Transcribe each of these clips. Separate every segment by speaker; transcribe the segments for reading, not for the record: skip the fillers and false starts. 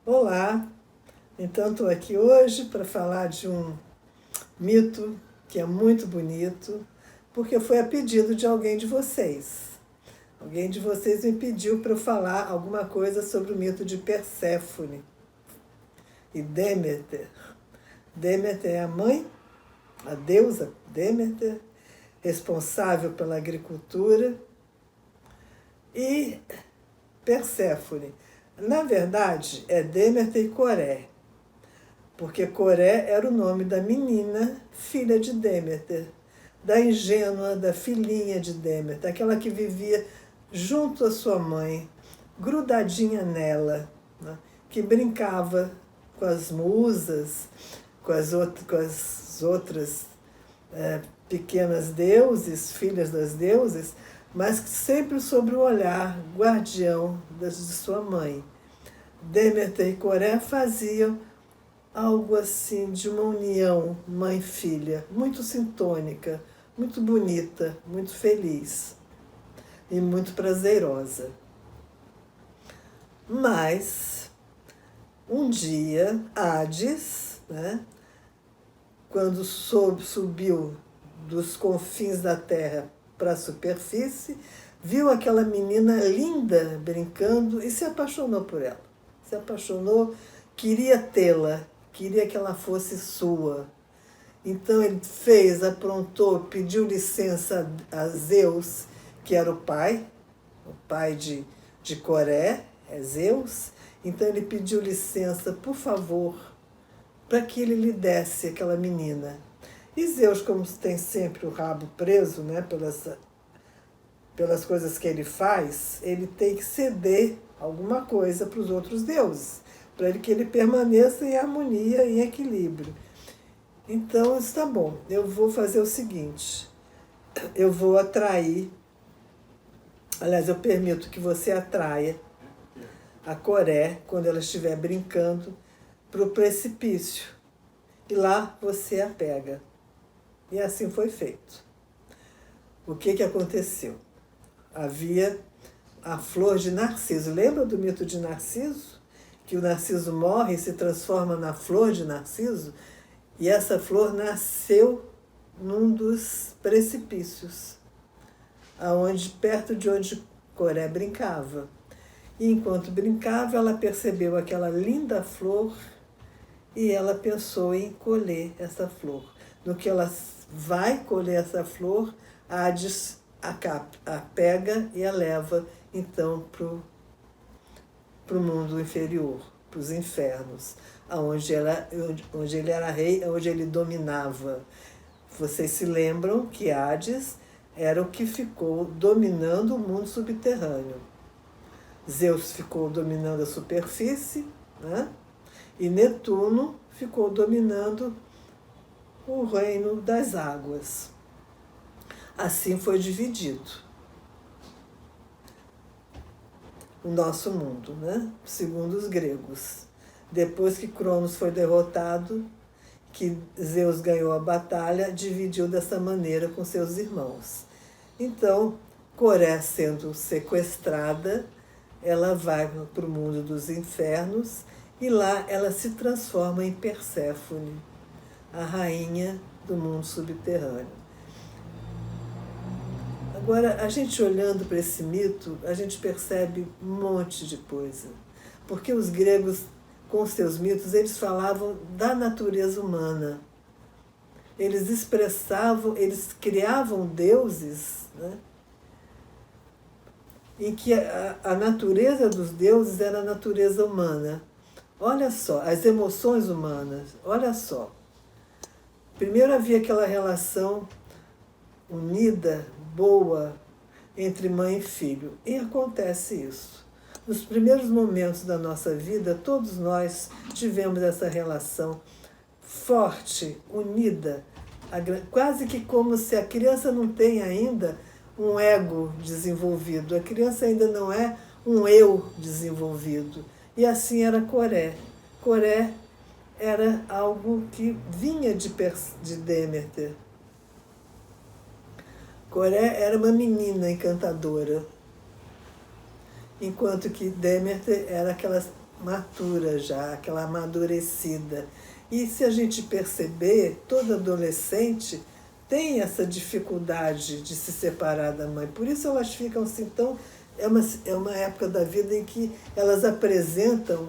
Speaker 1: Olá, então estou aqui hoje para falar de um mito que é muito bonito, porque foi a pedido de alguém de vocês. Alguém de vocês me pediu para eu falar alguma coisa sobre o mito de Perséfone e Deméter. Deméter é a mãe, a deusa Deméter, responsável pela agricultura, e Perséfone. Na verdade, é Deméter e Coré, porque Coré era o nome da menina, filha de Deméter, da ingênua, da filhinha de Deméter, aquela que vivia junto à sua mãe, grudadinha nela, né? Que brincava com as musas, com as outras pequenas deuses, filhas das deuses, mas sempre sob o olhar guardião de sua mãe. Deméter e Coré faziam algo assim de uma união mãe-filha, muito sintônica, muito bonita, muito feliz e muito prazerosa. Mas, um dia, Hades, né, quando subiu dos confins da terra para a superfície, viu aquela menina linda brincando e se apaixonou por ela. Se apaixonou, queria tê-la, queria que ela fosse sua. Então ele aprontou, pediu licença a Zeus, que era o pai de Coré, é Zeus. Então ele pediu licença, por favor, para que ele lhe desse aquela menina. E Zeus, como tem sempre o rabo preso, né, pelas coisas que ele faz, ele tem que ceder alguma coisa para os outros deuses, para que ele permaneça em harmonia, em equilíbrio. Então, está bom, eu vou fazer o seguinte, eu vou atrair, aliás, eu permito que você atraia a Coré, quando ela estiver brincando, para o precipício. E lá você a pega. E assim foi feito. O que aconteceu? Havia a flor de Narciso. Lembra do mito de Narciso? Que o Narciso morre e se transforma na flor de Narciso? E essa flor nasceu num dos precipícios, perto de onde Coré brincava. E enquanto brincava, ela percebeu aquela linda flor e ela pensou em colher essa flor. No que ela vai colher essa flor, Hades a pega e a leva, então, para o mundo inferior, para os infernos, onde ele era rei, onde ele dominava. Vocês se lembram que Hades era o que ficou dominando o mundo subterrâneo. Zeus ficou dominando a superfície, né? E Netuno ficou dominando o reino das águas. Assim foi dividido o nosso mundo, né? Segundo os gregos. Depois que Cronos foi derrotado, que Zeus ganhou a batalha, dividiu dessa maneira com seus irmãos. Então, Coré sendo sequestrada, ela vai para o mundo dos infernos e lá ela se transforma em Perséfone, a rainha do mundo subterrâneo. Agora, a gente olhando para esse mito, a gente percebe um monte de coisa. Porque os gregos, com seus mitos, eles falavam da natureza humana. Eles expressavam, eles criavam deuses, né? Em que a natureza dos deuses era a natureza humana. Olha só, as emoções humanas, olha só. Primeiro havia aquela relação unida, boa, entre mãe e filho. E acontece isso. Nos primeiros momentos da nossa vida, todos nós tivemos essa relação forte, unida, quase que como se a criança não tem ainda um ego desenvolvido, a criança ainda não é um eu desenvolvido. E assim era Coré. Coré era algo que vinha de Deméter. Coré era uma menina encantadora, enquanto que Deméter era aquela matura já, aquela amadurecida. E se a gente perceber, todo adolescente tem essa dificuldade de se separar da mãe. Por isso elas ficam assim tão... É uma época da vida em que elas apresentam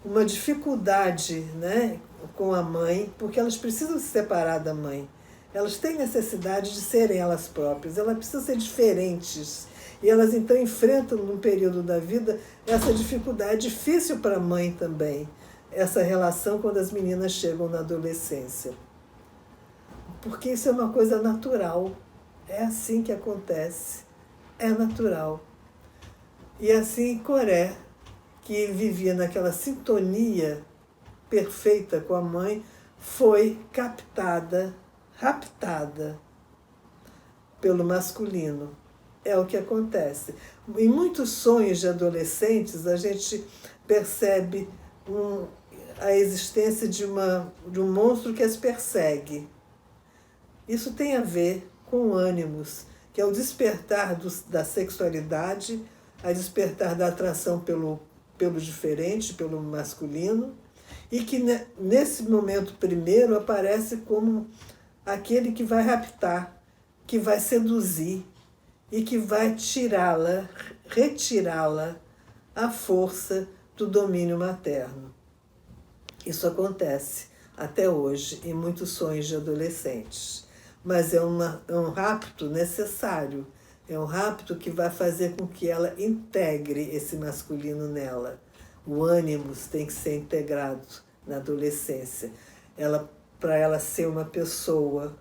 Speaker 1: uma dificuldade, né, com a mãe, porque elas precisam se separar da mãe. Elas têm necessidade de serem elas próprias, elas precisam ser diferentes. E elas então enfrentam, num período da vida, essa dificuldade difícil para a mãe também, essa relação quando as meninas chegam na adolescência. Porque isso é uma coisa natural, é assim que acontece, é natural. E assim Coré, que vivia naquela sintonia perfeita com a mãe, foi raptada pelo masculino. É o que acontece. Em muitos sonhos de adolescentes, a gente percebe a existência de um monstro que as persegue. Isso tem a ver com o ânimos, que é o despertar da sexualidade, a despertar da atração pelo diferente, pelo masculino, e que nesse momento primeiro aparece como aquele que vai raptar, que vai seduzir e que vai retirá-la à força do domínio materno. Isso acontece até hoje em muitos sonhos de adolescentes. Mas é um rapto necessário, é um rapto que vai fazer com que ela integre esse masculino nela. O ânimos tem que ser integrado na adolescência. Para ela ser uma pessoa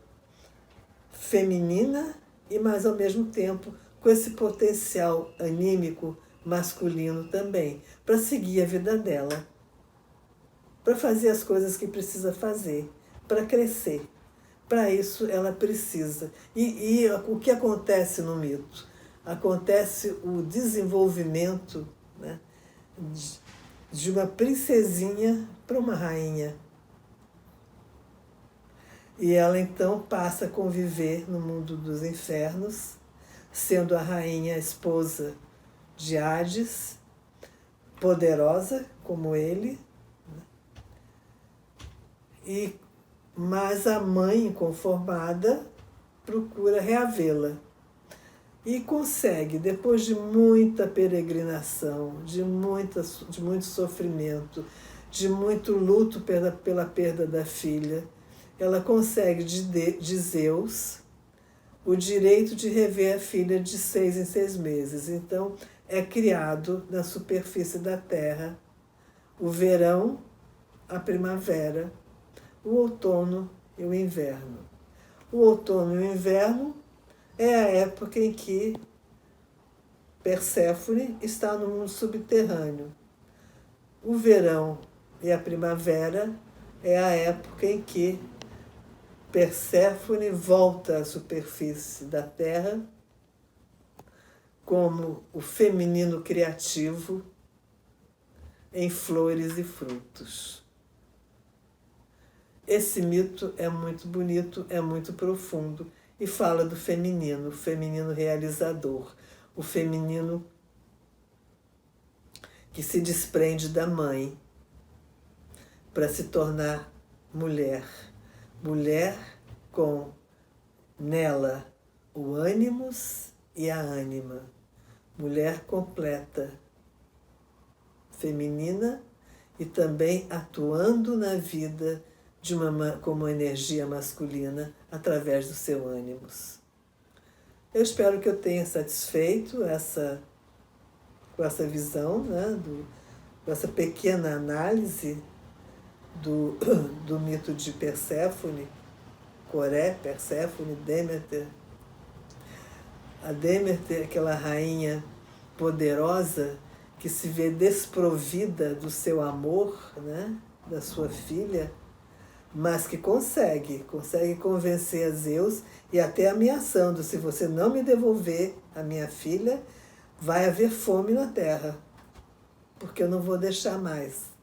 Speaker 1: feminina e, mais ao mesmo tempo, com esse potencial anímico masculino também, para seguir a vida dela, para fazer as coisas que precisa fazer, para crescer. Para isso ela precisa. E o que acontece no mito? Acontece o desenvolvimento, né, de uma princesinha para uma rainha. E ela então passa a conviver no mundo dos infernos, sendo a rainha a esposa de Hades, poderosa como ele, mas a mãe inconformada procura reavê-la. E consegue, depois de muita peregrinação, de muito sofrimento, de muito luto pela perda da filha, ela consegue de Zeus o direito de rever a filha de 6 em 6 meses. Então, é criado na superfície da terra o verão, a primavera, o outono e o inverno. O outono e o inverno é a época em que Perséfone está no mundo subterrâneo. O verão e a primavera é a época em que Perséfone volta à superfície da terra como o feminino criativo em flores e frutos. Esse mito é muito bonito, é muito profundo e fala do feminino, o feminino realizador, o feminino que se desprende da mãe para se tornar mulher. Mulher com nela o ânimos e a ânima. Mulher completa, feminina e também atuando na vida como energia masculina através do seu ânimos. Eu espero que eu tenha satisfeito com essa visão, né, com essa pequena análise do mito de Perséfone, Coré, Perséfone, Deméter. A Deméter, aquela rainha poderosa que se vê desprovida do seu amor, né, da sua filha, mas que consegue convencer a Zeus e até ameaçando: se você não me devolver a minha filha, vai haver fome na terra, porque eu não vou deixar mais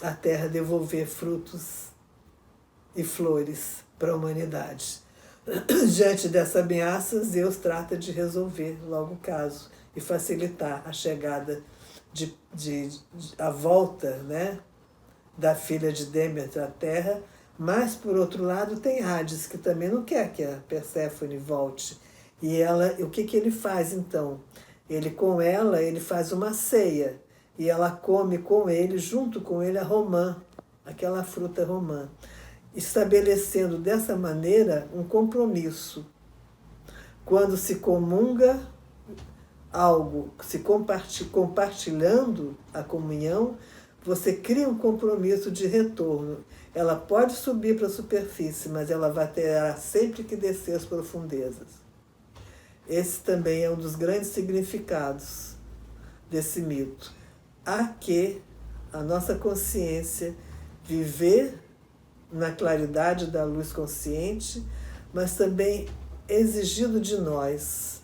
Speaker 1: a terra devolver frutos e flores para a humanidade. Diante dessa ameaça, Zeus trata de resolver logo o caso e facilitar a chegada a volta, né, da filha de Deméter à Terra. Mas, por outro lado, tem Hades, que também não quer que a Perséfone volte. E o que ele faz, então? Com ela, ele faz uma ceia. E ela come com ele, junto com ele, a romã, aquela fruta romã, estabelecendo dessa maneira um compromisso. Quando se comunga algo, se compartilhando a comunhão, você cria um compromisso de retorno. Ela pode subir para a superfície, mas ela terá sempre que descer às profundezas. Esse também é um dos grandes significados desse mito. Há que a nossa consciência viver na claridade da luz consciente, mas também exigido de nós,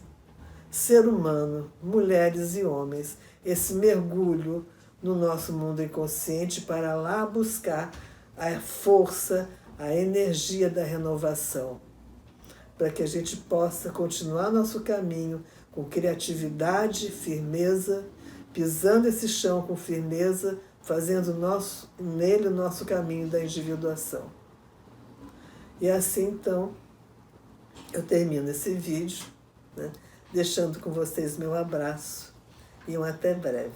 Speaker 1: ser humano, mulheres e homens, esse mergulho no nosso mundo inconsciente para lá buscar a força, a energia da renovação, para que a gente possa continuar nosso caminho com criatividade, firmeza, pisando esse chão com firmeza, fazendo nele o nosso caminho da individuação. E assim, então, eu termino esse vídeo, né, deixando com vocês meu abraço e um até breve.